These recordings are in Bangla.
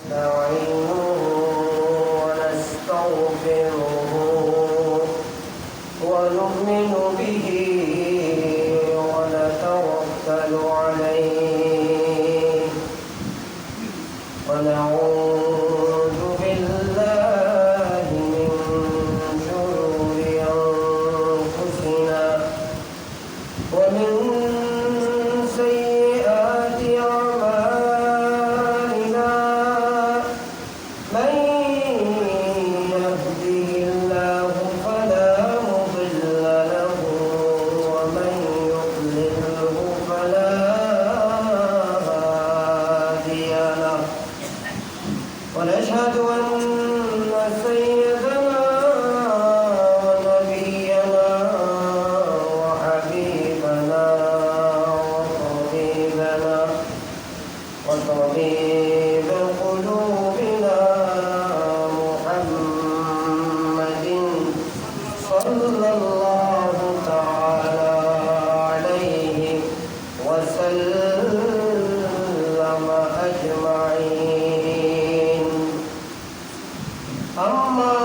نستعينه ونستغفره ونؤمن به ونتوكل عليه ونعوذ بالله من شرور أنفسنا ومن سيئات أعمالنا من يهده الله فلا مضل له ومن يضلله فلا هادي له ونشهد أن سيدنا ونبينا وحبيبنا وطبيب قلوبنا محمد صلى الله تعالى عليه وسلم أجمعين. أما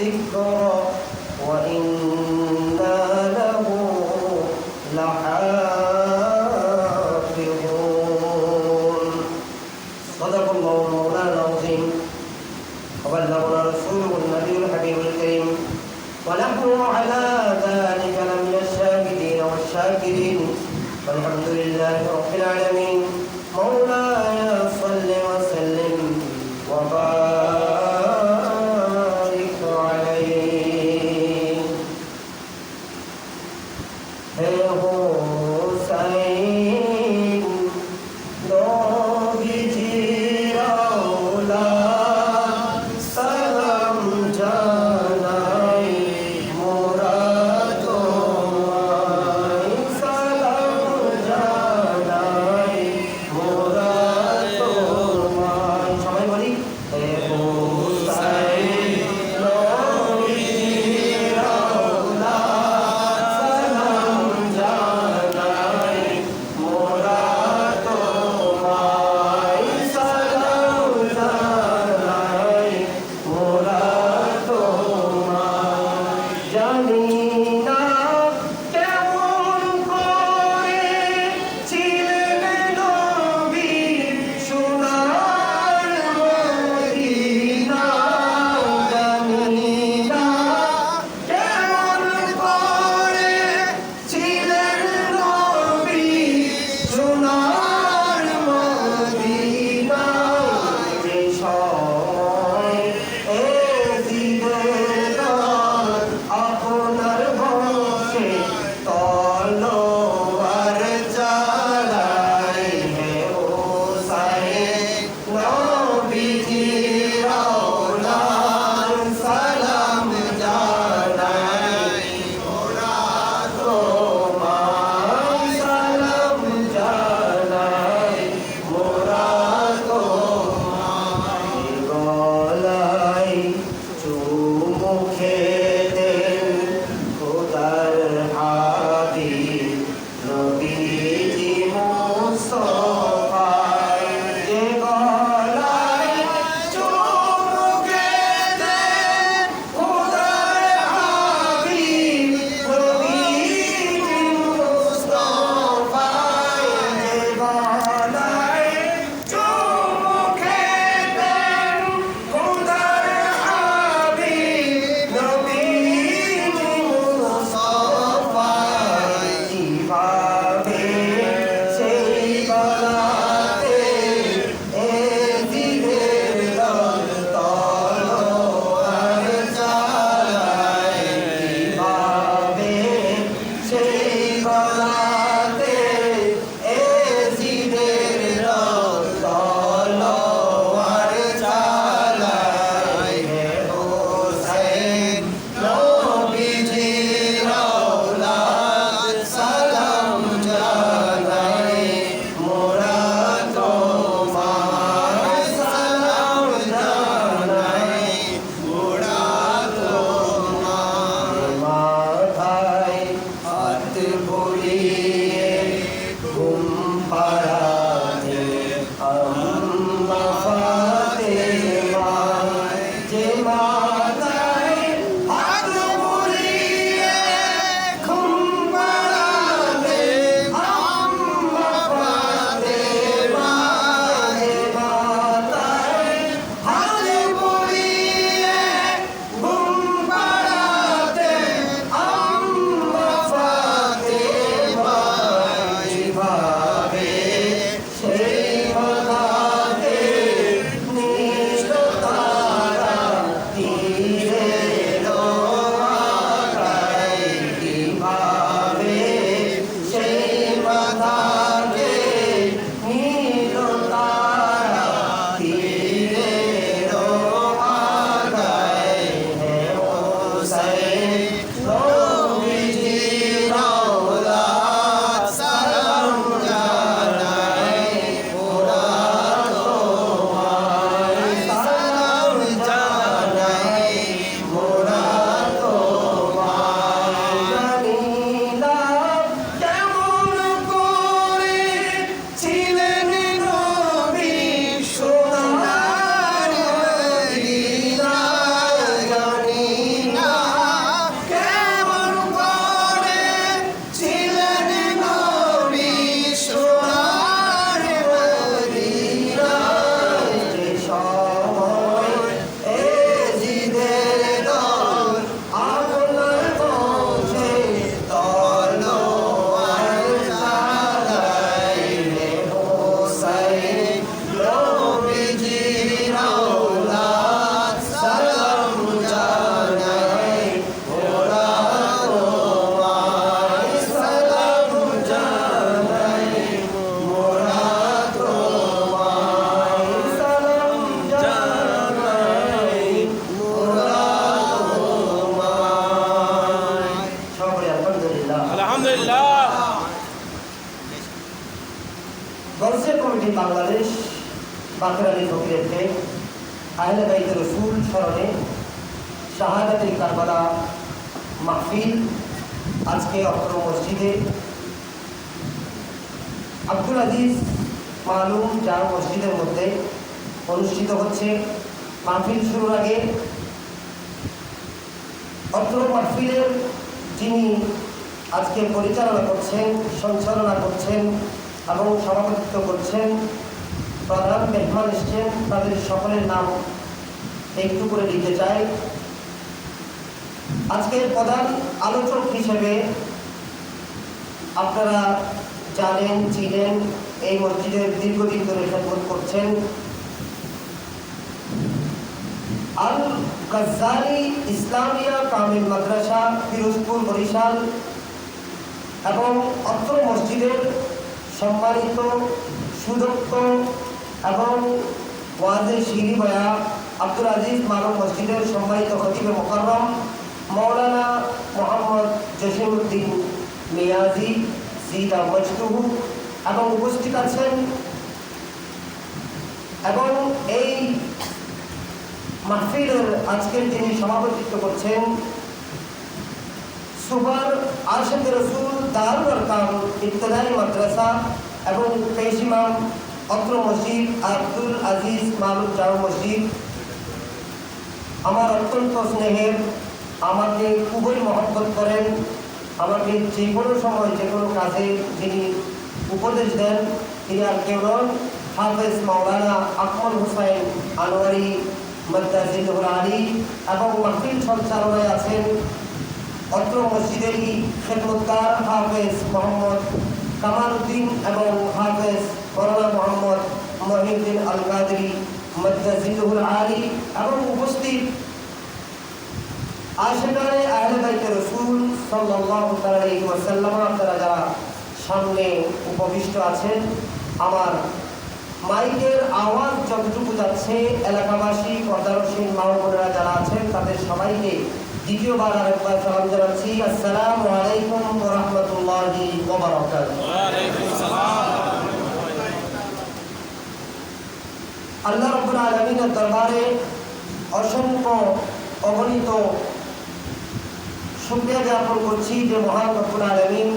الذكر وإنا له لحافظون صدق الله مولانا العظيم وبلغنا رسوله النبي الحبيب الكريم ونحن على ذلك لمن الشاهدين والشاكرين والحمد لله رب العالمين مولاي صل وسلم وبارك عليه হে হুসাইন নবীজির আওলাদ সালাম জানাই মোরা তোমায় সালাম জানাই কমিটি বাংলাদেশ বাকের আলী ফকিরেরকে আহলে বাইতে রসুল স্মরণে শাহাদাতুল কারবালা মাহফিল আজকে অত্র মসজিদে আব্দুল আজিজ মালুম জামে মসজিদের মধ্যে অনুষ্ঠিত হচ্ছে। মাহফিল শুরুর আগে অত্র মাহফিলের যিনি আজকে পরিচালনা করছেন, সঞ্চালনা করছেন এবং সভাপতিত্ব করছেন, প্রধান মেহমান এসছেন, তাদের সকলের নাম একটু করে দিতে চাই। আজকের প্রধান আলোচক হিসেবে আপনারা জানেন, চিনেন, এই মসজিদের দীর্ঘদিন ধরে খেদমত করছেন আল গাজ্জালি ইসলামিয়া কামিল মাদ্রাসা পিরোজপুর বরিশাল এবং অত্র মসজিদের সম্মানিত সুদক্ষ এবং ওয়াজে শিরি বয়া আব্দুল আজিজ মালুম মসজিদের সম্মানিত খতিবে মুকাররম মৌলানা মোহাম্মদ জসিমউদ্দিন মিয়াজি জিদা মজদুহু এবং উপস্থিত আছেন এবং এই মাহফিলের আজকের যিনি সভাপতিত্ব করছেন সুপার আরশাদে রসুল দারুল আরকাম ইবতদায়ী মাদ্রাসা এবং পেশ ইমাম অত্র মসজিদ আব্দুল আজিজ মালুম জামে মসজিদ, আমার অত্যন্ত স্নেহের, আমাকে খুবই মহব্বত করেন, আমাকে যে কোনো সময় যে কোনো কাজে যিনি উপদেশ দেন তিনি আর কেউ নন, হাফেজ মাওলানা আকমল হোসেন আনোয়ারি মাদ্দাজিলুল আলী এবং মাহফিল সঞ্চালনায় আছেন অত্র মসজিদেরই খেদমতগার হাফেজ মোহাম্মদ কামাল উদ্দিন এবং হাফেজ মৌলানা মোহাম্মদ মহিউদ্দিন আল কাদরি মাদ্দাজিলুল আলী এবং উপস্থিত আশিকানে আহলে বাইতে রাসূল সাল্লাল্লাহু আলাইহি ওয়াসাল্লাম আপনারা যারা সামনে উপবিষ্ট আছেন, আমার মাইকের আওয়াজ যতটুকু যাচ্ছে এলাকাবাসী পর্দারসীন মা বোনেরা যারা আছেন তাদের সবাইকে দ্বিতীয়বার আরেকবার সালাম জানাচ্ছি, আসসালামু আলাইকুম ওয়া রাহমাতুল্লাহি ওয়া বারাকাতুহু। ওয়া আলাইকুম আসসালাম। আল্লাহ রাব্বুল আলামিনের দরবারে অসংখ্য অগণিত শুকরিয়া জ্ঞাপন করছি যে মহান রব্বুল আলামিন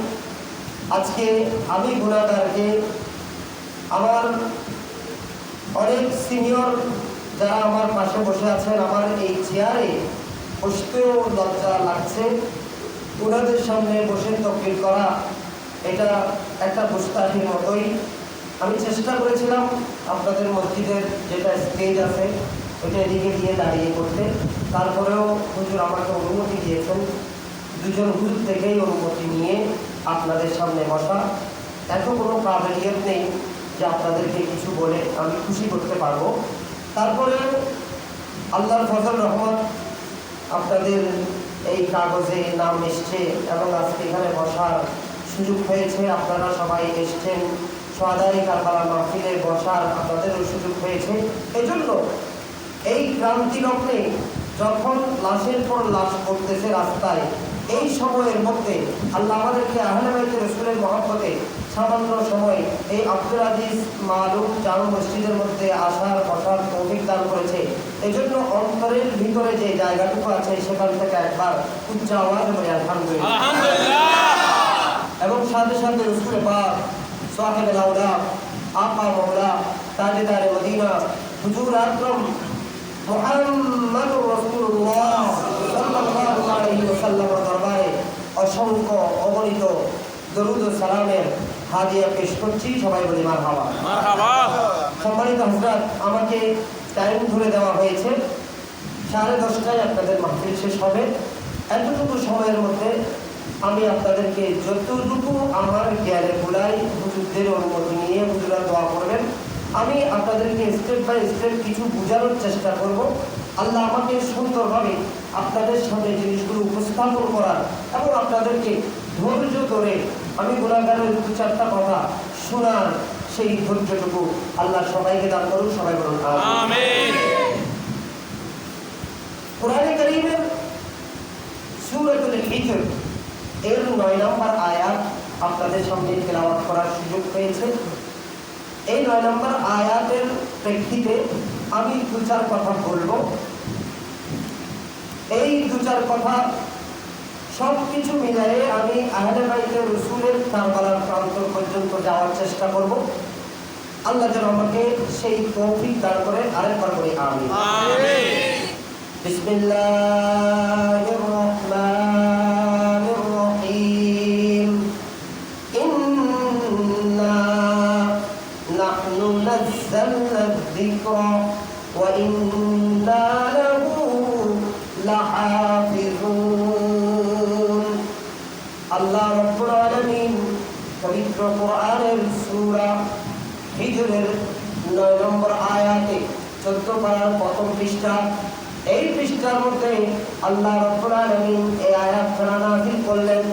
আজকে আমি গুনাহগারকে আমার অনেক সিনিয়র যারা আমার পাশে বসে আছেন, আমার এই চেয়ারে বসতেও লজ্জা লাগছে, ওনাদের সামনে বসে তকবীর করা এটা একটা গুস্তাখির মতোই। আমি চেষ্টা করেছিলাম আপনাদের মসজিদের যেটা স্টেজ আছে ওইটা এদিকে দিয়ে দাঁড়িয়ে করতে, তারপরেও হুজুর আমাকে অনুমতি দিয়েছেন, দুজন হুজুর থেকেই অনুমতি নিয়ে আপনাদের সামনে বসা। এত কোনো কাবিলিয়ত নেই যে আপনাদেরকে কিছু বলে আমি খুশি করতে পারবো, তারপরেও আল্লাহর ফজল রহমত আপনাদের এই কাগজে নাম এসছে এবং আজকে এখানে বসার সুযোগ হয়েছে, আপনারা সবাই এসছেন, শাহাদায়ে কারবালা মাহফিলে বসার আপনাদেরও সুযোগ হয়েছে। এজন্য এই ক্রান্তি লগ্নে যখন লাশের পর লাশ পড়তেছে রাস্তায়, এই সময়ের মধ্যে আল্লাহ আমাদেরকে আহলে বাইতে রাসূলের মহব্বতে সামান্য সময় এই আব্দুল আজিজ মালুম জামে মসজিদের মধ্যে আসার বসার তৌফিক দান করেছে। এজন্য অন্তরের ভিতরে যে জায়গাটুকু আছে সেখান থেকে একবার উচ্চ আওয়াজে বলি আলহামদুলিল্লাহ। এবং সাথে সাথে রাসূল পাক সাহেবুল আওলা আপা মাওলা তাজদারে মদিনা হুজুর আকরাম মুহাম্মদুর রাসূলুল্লাহ সাল্লাল্লাহু আলাইহি ওয়াসাল্লামের দরবারে অসংখ্য অগণিত দরুদ ও সালামের হাদিয়া পেশ করছি, সবাই বলি মারহাবা। মারহাবা। সম্মানিত হযরত, আমাকে টাইম ধরে দেওয়া হয়েছে 10:30টায় আপনাদের মাহফিল শেষ হবে। এতটুকু সময়ের মধ্যে আমি আপনাদেরকে যতটুকু আমার জ্ঞানে ভুলাই হুজুরদের অনুমতি নিয়ে হুজুরা দোয়া করবেন, আমি আপনাদেরকে স্টেপ বাই স্টেপ কিছু বোঝানোর চেষ্টা করব। আল্লাহ আমাকে সুন্দরভাবে আপনাদের সামনে জিনিসগুলো উপস্থাপন করার এবং আপনাদেরকে ধৈর্য ধরে আমি গুনাহগারের দু চারটা কথা শোনার সেই ধৈর্যটুকু আল্লাহ সবাইকে দান করুন, সবাই বলুন আমিন। কোরআনে কারীমের সূরাতুল হিজর এর 9 নম্বর আয়াত আপনাদের সামনে তেলাওয়াত করার সুযোগ পেয়েছে। এই 9 নম্বর আয়াতের প্রেক্ষিতে আমি 2-4 কথা বলবো। এই 2-4 কথা সবকিছু মিলিয়ে আমি আহলে বাইতে রাসূলের কারবালার প্রান্তর পর্যন্ত যাওয়ার চেষ্টা করব। আল্লাহ যেন আমাকে সেই তৌফিক দান করে। আরেকবার বলি আমিন। বিসমিল্লাহির রহমানির রহিম। ইন্না নাহনু নাযালনা যিকরা ওয়া ইন্না লাহু লাহাফিজুন। আল্লাহ রাব্বুল আলামিন পবিত্র কোরআনের সূরা হিজরের 9 নম্বর আয়াতে 14 পারার প্রথম পৃষ্ঠা, এই পৃষ্ঠার মধ্যে আল্লাহ রাব্বুল আলামিন এই আয়াতটা নাযিল করলেন।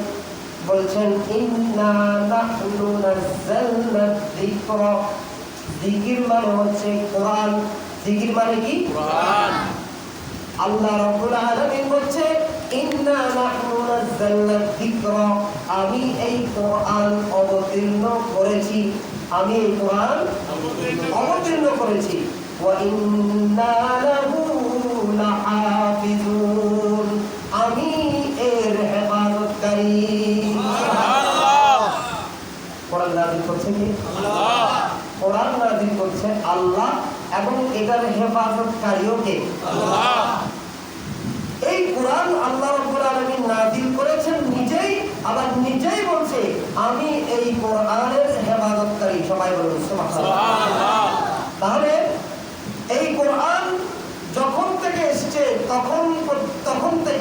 বলছেন ইন্না নাহনু নাযালনা যিকরা। জিকির মানে হচ্ছে কোরআন। জিকির মানে কি? কোরআন। আল্লাহ রাব্বুল আলামিন বলছে ইন্না নাহনু নাযালনা যিকরা, আমি এই কোরআন অবতীর্ণ করেছি। আমি এই কোরআন অবতীর্ণ করেছি। ওয়া ইন্না লাহু লাহাফিজুন, আমি এর হেফাজতকারী। সুবহানাল্লাহ। কোরআন নাযিল করছে কি? আল্লাহ। কোরআন নাযিল করছে আল্লাহ এবং এটার হেফাজতকারীও কে? আল্লাহ। এই কোরআন আল্লাহ রাব্বুল আলামিন নাযিল করেছেন নিজেই, আবার নিজেই বলছে আমি এই কোরআন